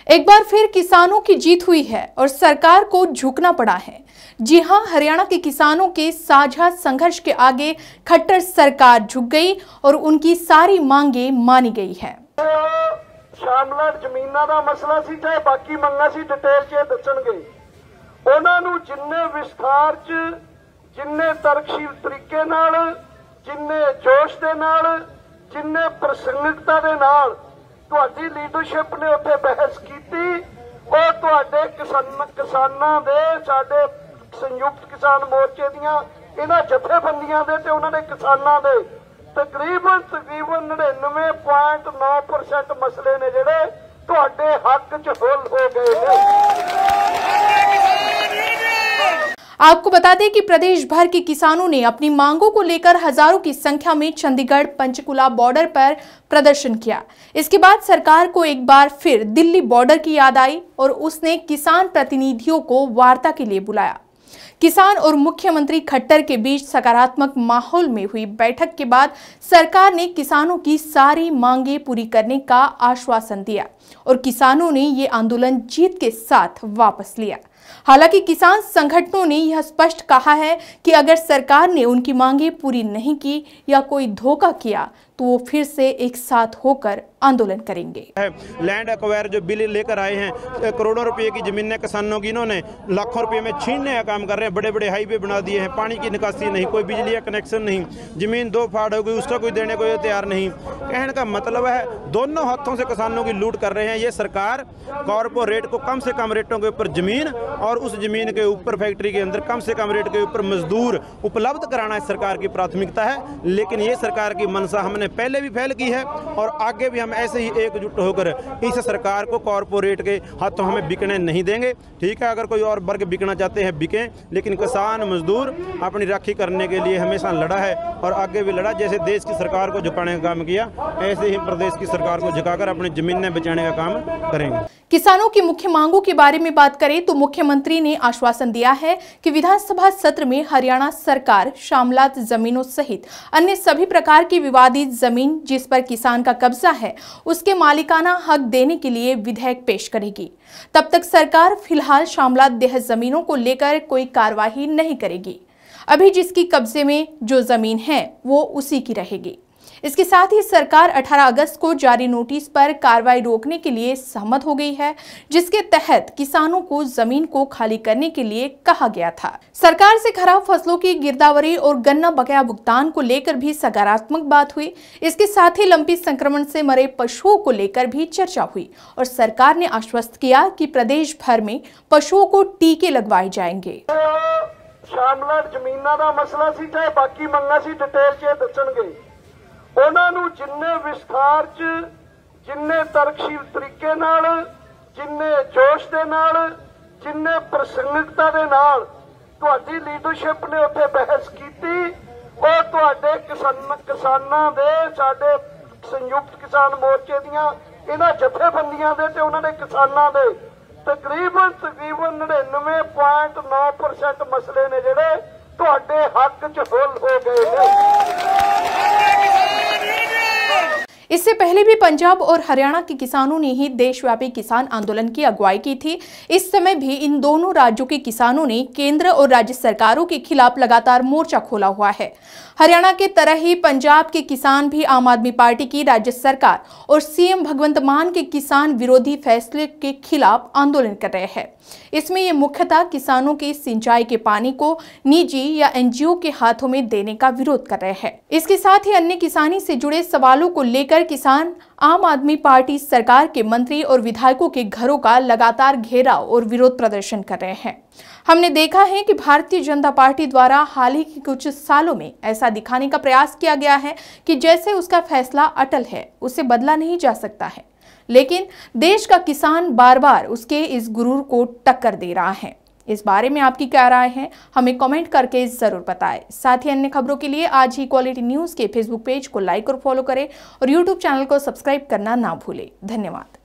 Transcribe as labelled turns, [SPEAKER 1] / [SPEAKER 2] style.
[SPEAKER 1] एक बार फिर किसानों की जीत हुई है और सरकार को झुकना पड़ा है। जी हां, हरियाणा के किसानों के साझा संघर्ष के आगे खट्टर सरकार झुक गई और उनकी सारी मांगे मानी गई है।
[SPEAKER 2] शामलाट जमीनां दा मसला सी चाहे बाकी मंगां सी डिटेल च दसणगे। उन्हां नूं जिन्ने विस्तार च जिन्ने तरकशील तरीके नाल जिन्ने जोश दे नाल जिन्ने प्रसंगिकता दे नाल तुहाडी लीडरशिप ने उत्थे बहस कीती और तुहाडे किसानां दे साडे संयुक्त किसान मोर्चे दीयां इन्हां जथेबंदियां दे ते उन्हां दे किसानां दे तकरीबन 99.9% मसले ने जिहड़े तुहाडे हक च हल हो गए ने।
[SPEAKER 1] आपको बता दें कि प्रदेश भर के किसानों ने अपनी मांगों को लेकर हजारों की संख्या में चंडीगढ़ पंचकुला बॉर्डर पर प्रदर्शन किया। इसके बाद सरकार को एक बार फिर दिल्ली बॉर्डर की याद आई और उसने किसान प्रतिनिधियों को वार्ता के लिए बुलाया। किसान और मुख्यमंत्री खट्टर के बीच सकारात्मक माहौल में हुई बैठक के बाद सरकार ने किसानों की सारी मांगे पूरी करने का आश्वासन दिया और किसानों ने ये आंदोलन जीत के साथ वापस लिया। हालांकि किसान संगठनों ने यह स्पष्ट कहा है कि अगर सरकार ने उनकी मांगे पूरी नहीं की या कोई धोखा किया तो वो फिर से एक साथ होकर आंदोलन करेंगे।
[SPEAKER 3] लैंड एक्वायर जो बिल लेकर आए हैं, करोड़ों रुपए की जमीनें किसानों की इन्होंने लाखों रुपए में छीनने का काम कर रहे हैं। बड़े बड़े हाईवे बना दिए हैं, पानी की निकासी नहीं, कोई बिजली का कनेक्शन नहीं, जमीन दो फाड़ हो गई उसका कोई देने को तैयार नहीं। कहने का मतलब है दोनों हाथों से किसानों की लूट कर रहे हैं ये सरकार। कॉर्पोरेट को कम से कम रेटों के ऊपर जमीन और उस जमीन के ऊपर फैक्ट्री के अंदर कम से कम रेट के ऊपर मजदूर उपलब्ध कराना सरकार की प्राथमिकता है। लेकिन ये सरकार की मनसा हमने पहले भी फैल की है और आगे भी हम ऐसे ही एकजुट होकर इस सरकार को कॉर्पोरेट के हाथों हमें बिकने नहीं देंगे। ठीक है, अगर कोई और वर्ग बिकना चाहते हैं बिकें, लेकिन किसान मजदूर अपनी राखी करने के लिए हमेशा लड़ा है और आगे भी लड़ा। जैसे देश की सरकार को झुकाने का काम किया, ऐसे ही प्रदेश की सरकार को झुकाकर अपनी जमीनें बचाने का काम करेंगे।
[SPEAKER 1] किसानों की मुख्य मांगों के बारे में बात करें तो मुख्यमंत्री ने आश्वासन दिया है कि विधानसभा सत्र में हरियाणा सरकार शामलात जमीनों सहित अन्य सभी प्रकार की विवादित जमीन जिस पर किसान का कब्जा है उसके मालिकाना हक देने के लिए विधेयक पेश करेगी। तब तक सरकार फिलहाल शामलात देह जमीनों को लेकर कोई कार्रवाई नहीं करेगी। अभी जिसकी कब्जे में जो जमीन है वो उसी की रहेगी। इसके साथ ही सरकार 18 अगस्त को जारी नोटिस पर कार्रवाई रोकने के लिए सहमत हो गई है, जिसके तहत किसानों को जमीन को खाली करने के लिए कहा गया था। सरकार से खराब फसलों की गिरदावरी और गन्ना बकाया भुगतान को लेकर भी सकारात्मक बात हुई। इसके साथ ही लंपी संक्रमण से मरे पशुओं को लेकर भी चर्चा हुई और सरकार ने आश्वस्त किया कि प्रदेश भर में पशुओं को टीके लगवाए जाएंगे।
[SPEAKER 2] शामलाट जमीनां दा मसला सी चाहे बाकी मंगां सी डिटेल च दसणगे। उन्हां नूं जिन्ने विस्तार च जिन्ने तरकशील तरीके नाल जिन्ने जोश दे नाल जिन्ने प्रसंगिकता दे नाल तुहाडी लीडरशिप ने उत्थे बहस कीती और तुहाडे किसानां दे साडे संयुक्त किसान मोर्चे दीयां इन्हां जथेबंदियां दे ते उन्हां दे किसानां दे तकरीबन 99.9% मसले ने जिहड़े तुहाडे हक च हल हो गए ने।
[SPEAKER 1] इससे पहले भी पंजाब और हरियाणा के किसानों ने ही देशव्यापी किसान आंदोलन की अगुवाई की थी। इस समय भी इन दोनों राज्यों के किसानों ने केंद्र और राज्य सरकारों के खिलाफ लगातार मोर्चा खोला हुआ है। हरियाणा के तरह ही पंजाब के किसान भी आम आदमी पार्टी की राज्य सरकार और सीएम भगवंत मान के किसान विरोधी फैसले के खिलाफ आंदोलन कर रहे हैं। इसमें ये मुख्यतः किसानों के सिंचाई के पानी को निजी या एनजीओ के हाथों में देने का विरोध कर रहे हैं। इसके साथ ही अन्य किसानी से जुड़े सवालों को लेकर किसान आम आदमी पार्टी सरकार के मंत्री और विधायकों के घरों का लगातार घेराव और विरोध प्रदर्शन कर रहे हैं। हमने देखा है कि भारतीय जनता पार्टी द्वारा हाल ही के कुछ सालों में ऐसा दिखाने का प्रयास किया गया है कि जैसे उसका फैसला अटल है, उसे बदला नहीं जा सकता है। लेकिन देश का किसान बार बार उसके इस गुरूर को टक्कर दे रहा है। इस बारे में आपकी क्या राय है, हमें कमेंट करके जरूर बताएं। साथ ही अन्य खबरों के लिए आज ही क्वालिटी न्यूज के फेसबुक पेज को लाइक और फॉलो करें और यूट्यूब चैनल को सब्सक्राइब करना ना भूलें। धन्यवाद।